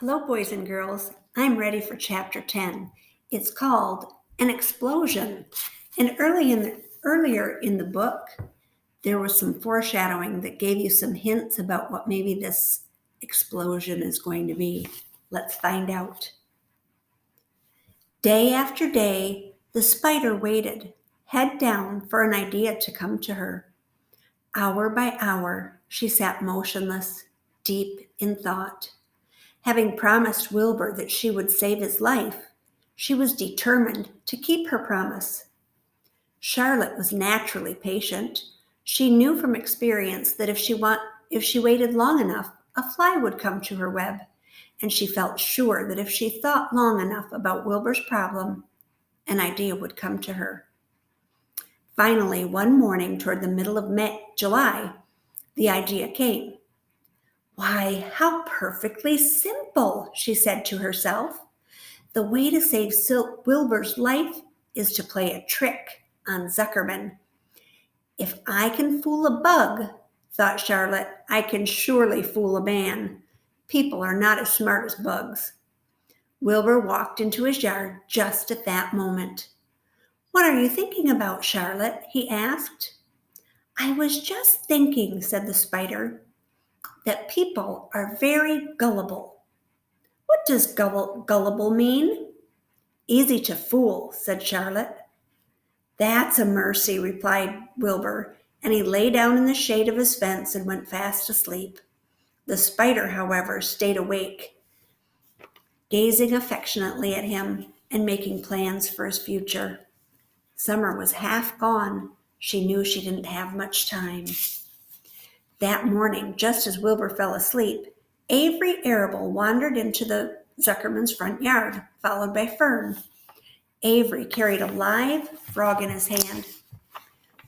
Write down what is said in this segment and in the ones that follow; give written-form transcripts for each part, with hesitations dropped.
Hello, boys and girls. I'm ready for chapter 10. It's called An Explosion. And earlier in the book, there was some foreshadowing that gave you some hints about what maybe this explosion is going to be. Let's find out. Day after day, the spider waited, head down, for an idea to come to her. Hour by hour, she sat motionless, deep in thought. Having promised Wilbur that she would save his life, she was determined to keep her promise. Charlotte was naturally patient. She knew from experience that if she waited long enough, a fly would come to her web, and she felt sure that if she thought long enough about Wilbur's problem, an idea would come to her. Finally, one morning toward the middle of July, the idea came. Why, how perfectly simple, she said to herself. The way to save Wilbur's life is to play a trick on Zuckerman. If I can fool a bug, thought Charlotte, I can surely fool a man. People are not as smart as bugs. Wilbur walked into his yard just at that moment. What are you thinking about, Charlotte? He asked. I was just thinking, said the spider, that people are very gullible. What does gullible mean? Easy to fool, said Charlotte. That's a mercy, replied Wilbur, and he lay down in the shade of his fence and went fast asleep. The spider, however, stayed awake, gazing affectionately at him and making plans for his future. Summer was half gone. She knew she didn't have much time. That morning, just as Wilbur fell asleep, Avery Arable wandered into the Zuckerman's front yard, followed by Fern. Avery carried a live frog in his hand.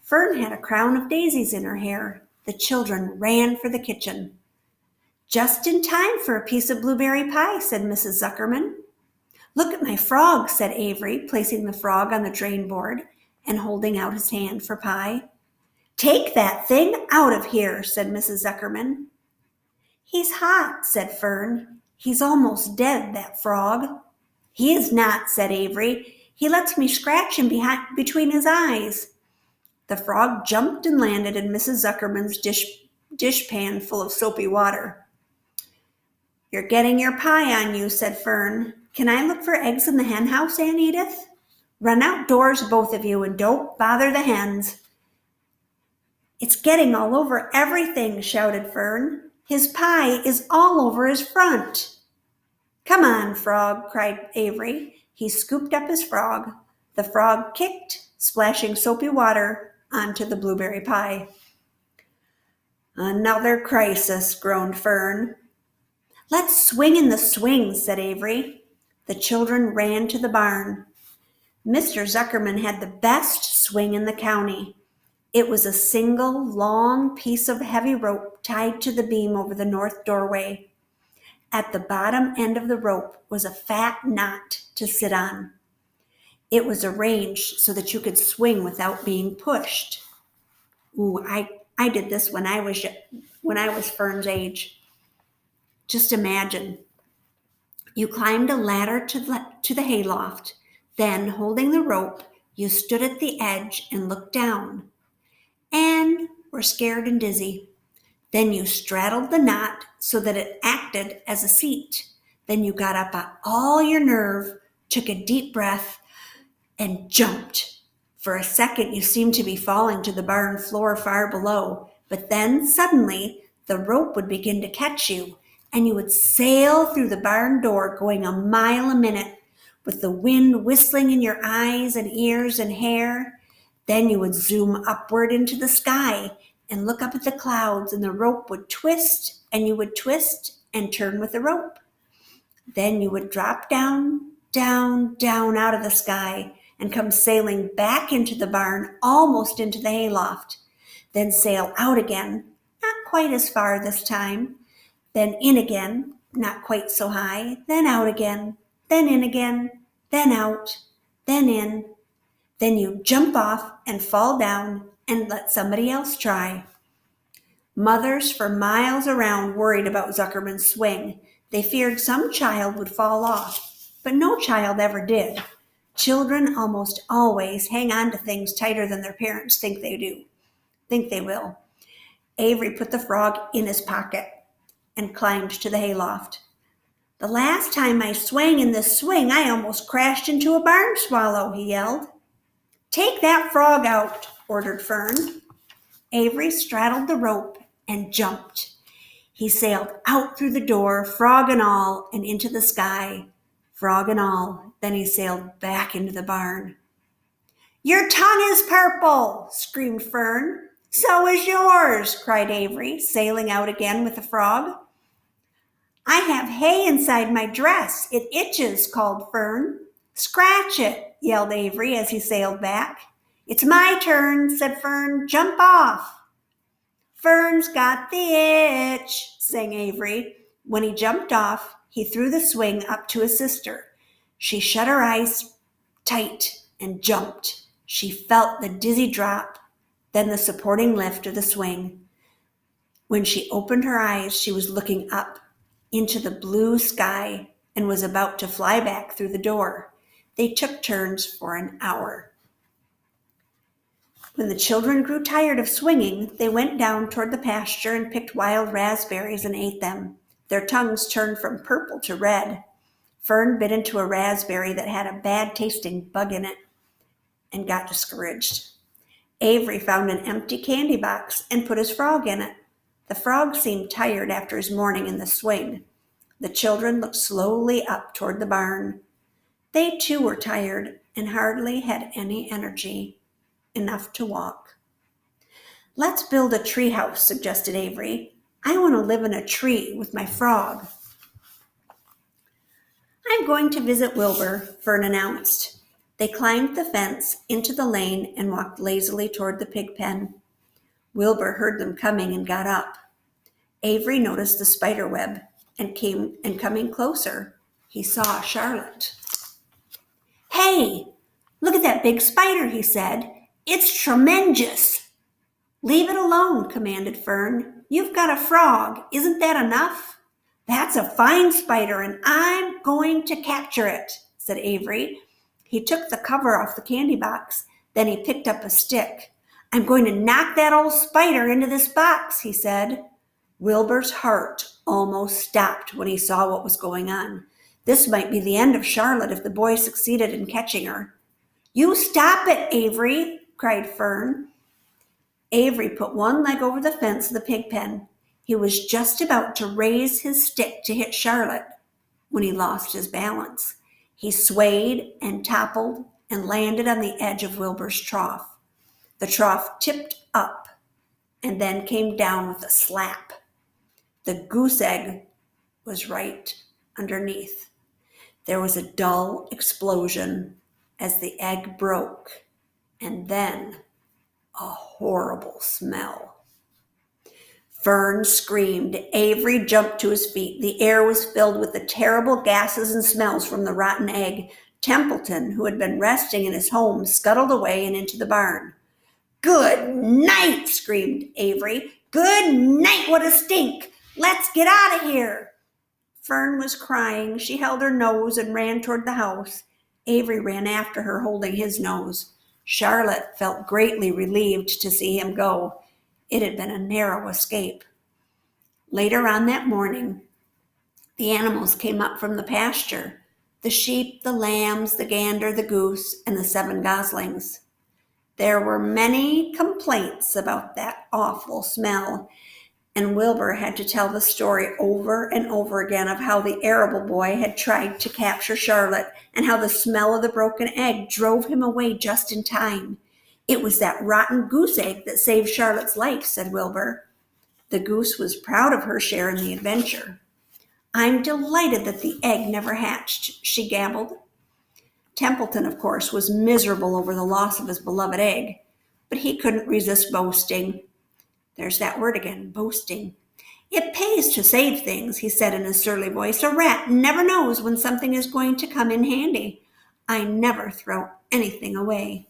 Fern had a crown of daisies in her hair. The children ran for the kitchen. Just in time for a piece of blueberry pie, said Mrs. Zuckerman. Look at my frog, said Avery, placing the frog on the drain board and holding out his hand for pie. Take that thing out of here, said Mrs. Zuckerman. He's hot, said Fern. He's almost dead, that frog. He is not, said Avery. He lets me scratch him between his eyes. The frog jumped and landed in Mrs. Zuckerman's dishpan full of soapy water. You're getting your pie on you, said Fern. Can I look for eggs in the hen house, Aunt Edith? Run outdoors, both of you, and don't bother the hens. It's getting all over everything, shouted Fern. His pie is all over his front. Come on, frog, cried Avery. He scooped up his frog. The frog kicked, splashing soapy water onto the blueberry pie. Another crisis, groaned Fern. Let's swing in the swing, said Avery. The children ran to the barn. Mr. Zuckerman had the best swing in the county. It was a single, long piece of heavy rope tied to the beam over the north doorway. At the bottom end of the rope was a fat knot to sit on. It was arranged so that you could swing without being pushed. Ooh, I did this when I was Fern's age. Just imagine. You climbed a ladder to the hayloft. Then, holding the rope, you stood at the edge and looked down. And were scared and dizzy. Then you straddled the knot so that it acted as a seat. Then you got up on all your nerve, took a deep breath, and jumped. For a second, you seemed to be falling to the barn floor far below, but then suddenly the rope would begin to catch you, and you would sail through the barn door going a mile a minute, with the wind whistling in your eyes and ears and hair. Then you would zoom upward into the sky and look up at the clouds, and the rope would twist, and you would twist and turn with the rope. Then you would drop down, down, down out of the sky and come sailing back into the barn, almost into the hayloft. Then sail out again, not quite as far this time. Then in again, not quite so high. Then out again, then in again, then out, then in. Then you jump off and fall down and let somebody else try. Mothers for miles around worried about Zuckerman's swing. They feared some child would fall off, but no child ever did. Children almost always hang on to things tighter than their parents think they will. Avery put the frog in his pocket and climbed to the hayloft. The last time I swang in this swing, I almost crashed into a barn swallow, he yelled. Take that frog out, ordered Fern. Avery straddled the rope and jumped. He sailed out through the door, frog and all, and into the sky, frog and all. Then he sailed back into the barn. Your tongue is purple, screamed Fern. So is yours, cried Avery, sailing out again with the frog. I have hay inside my dress. It itches, called Fern. Scratch it, yelled Avery as he sailed back. It's my turn, said Fern. Jump off. Fern's got the itch, sang Avery. When he jumped off, he threw the swing up to his sister. She shut her eyes tight and jumped. She felt the dizzy drop, then the supporting lift of the swing. When she opened her eyes, she was looking up into the blue sky and was about to fly back through the door. They took turns for an hour. When the children grew tired of swinging, they went down toward the pasture and picked wild raspberries and ate them. Their tongues turned from purple to red. Fern bit into a raspberry that had a bad-tasting bug in it and got discouraged. Avery found an empty candy box and put his frog in it. The frog seemed tired after his morning in the swing. The children looked slowly up toward the barn. They too were tired and hardly had any energy, enough to walk. Let's build a tree house, suggested Avery. I want to live in a tree with my frog. I'm going to visit Wilbur, Fern announced. They climbed the fence into the lane and walked lazily toward the pig pen. Wilbur heard them coming and got up. Avery noticed the spider web and coming closer, he saw Charlotte. Hey, look at that big spider, he said. It's tremendous. Leave it alone, commanded Fern. You've got a frog. Isn't that enough? That's a fine spider, and I'm going to capture it, said Avery. He took the cover off the candy box. Then he picked up a stick. I'm going to knock that old spider into this box, he said. Wilbur's heart almost stopped when he saw what was going on. This might be the end of Charlotte if the boy succeeded in catching her. You stop it, Avery, cried Fern. Avery put one leg over the fence of the pig pen. He was just about to raise his stick to hit Charlotte when he lost his balance. He swayed and toppled and landed on the edge of Wilbur's trough. The trough tipped up and then came down with a slap. The goose egg was right underneath. There was a dull explosion as the egg broke, and then a horrible smell. Fern screamed. Avery jumped to his feet. The air was filled with the terrible gases and smells from the rotten egg. Templeton, who had been resting in his home, scuttled away and into the barn. Good night, screamed Avery. Good night, what a stink! Let's get out of here! Fern was crying. She held her nose and ran toward the house. Avery ran after her, holding his nose. Charlotte felt greatly relieved to see him go. It had been a narrow escape. Later on that morning, the animals came up from the pasture. The sheep, the lambs, the gander, the goose, and the 7 goslings. There were many complaints about that awful smell, and Wilbur had to tell the story over and over again of how the arable boy had tried to capture Charlotte and how the smell of the broken egg drove him away just in time. It was that rotten goose egg that saved Charlotte's life, said Wilbur. The goose was proud of her share in the adventure. I'm delighted that the egg never hatched, she gabbled. Templeton, of course, was miserable over the loss of his beloved egg, but he couldn't resist boasting. There's that word again, boasting. It pays to save things, he said in his surly voice. A rat never knows when something is going to come in handy. I never throw anything away.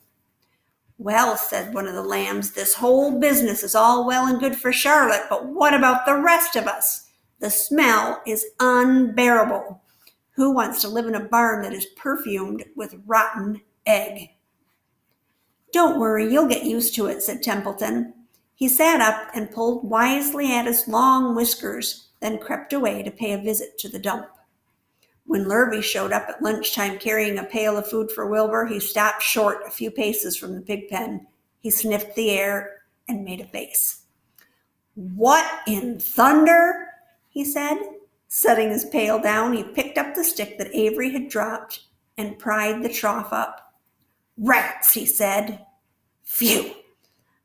Well, said one of the lambs, this whole business is all well and good for Charlotte, but what about the rest of us? The smell is unbearable. Who wants to live in a barn that is perfumed with rotten egg? Don't worry, you'll get used to it, said Templeton. He sat up and pulled wisely at his long whiskers, then crept away to pay a visit to the dump. When Lurvy showed up at lunchtime carrying a pail of food for Wilbur, he stopped short a few paces from the pig pen. He sniffed the air and made a face. What in thunder? He said. Setting his pail down, he picked up the stick that Avery had dropped and pried the trough up. Rats, he said. Phew!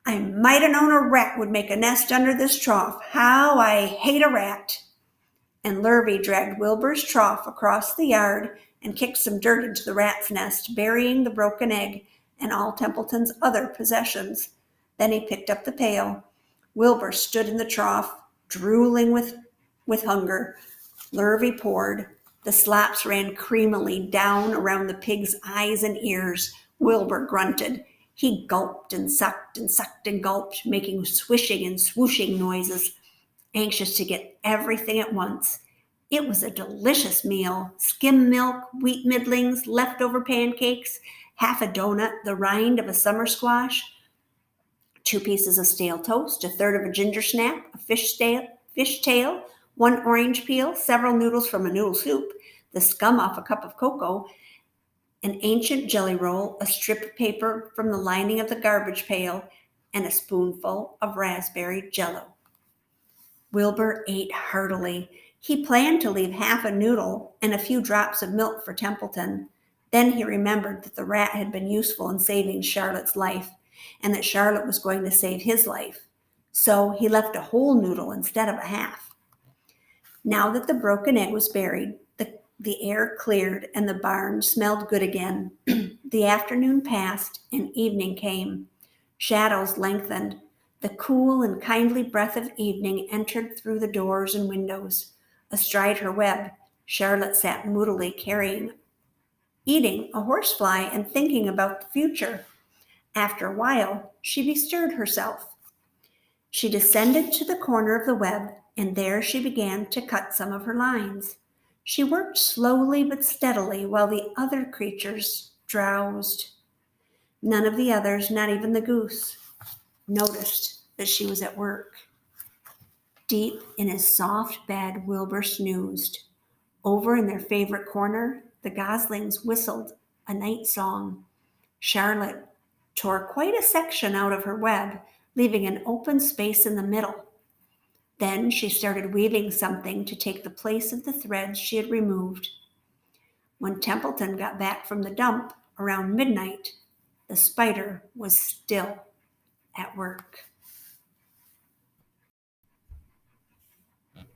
I might have known a rat would make a nest under this trough. How I hate a rat! And Lurvy dragged Wilbur's trough across the yard and kicked some dirt into the rat's nest, burying the broken egg and all Templeton's other possessions. Then he picked up the pail. Wilbur stood in the trough, drooling with hunger. Lurvy poured. The slops ran creamily down around the pig's eyes and ears. Wilbur grunted. He gulped and sucked and gulped, making swishing and swooshing noises, anxious to get everything at once. It was a delicious meal. Skim milk, wheat middlings, leftover pancakes, half a donut, the rind of a summer squash, 2 pieces of stale toast, a third of a ginger snap, a fish tail, 1 orange peel, several noodles from a noodle soup, the scum off a cup of cocoa, an ancient jelly roll, a strip of paper from the lining of the garbage pail, and a spoonful of raspberry jello. Wilbur ate heartily. He planned to leave half a noodle and a few drops of milk for Templeton. Then he remembered that the rat had been useful in saving Charlotte's life, and that Charlotte was going to save his life. So he left a whole noodle instead of a half. Now that the broken egg was buried, the air cleared and the barn smelled good again. The afternoon passed and evening came. Shadows lengthened. The cool and kindly breath of evening entered through the doors and windows. Astride her web, Charlotte sat moodily eating a horsefly and thinking about the future. After a while, she bestirred herself. She descended to the corner of the web, and there she began to cut some of her lines. She worked slowly but steadily while the other creatures drowsed. None of the others, not even the goose, noticed that she was at work. Deep in his soft bed, Wilbur snoozed. Over in their favorite corner, the goslings whistled a night song. Charlotte tore quite a section out of her web, leaving an open space in the middle. Then she started weaving something to take the place of the threads she had removed. When Templeton got back from the dump around midnight, the spider was still at work.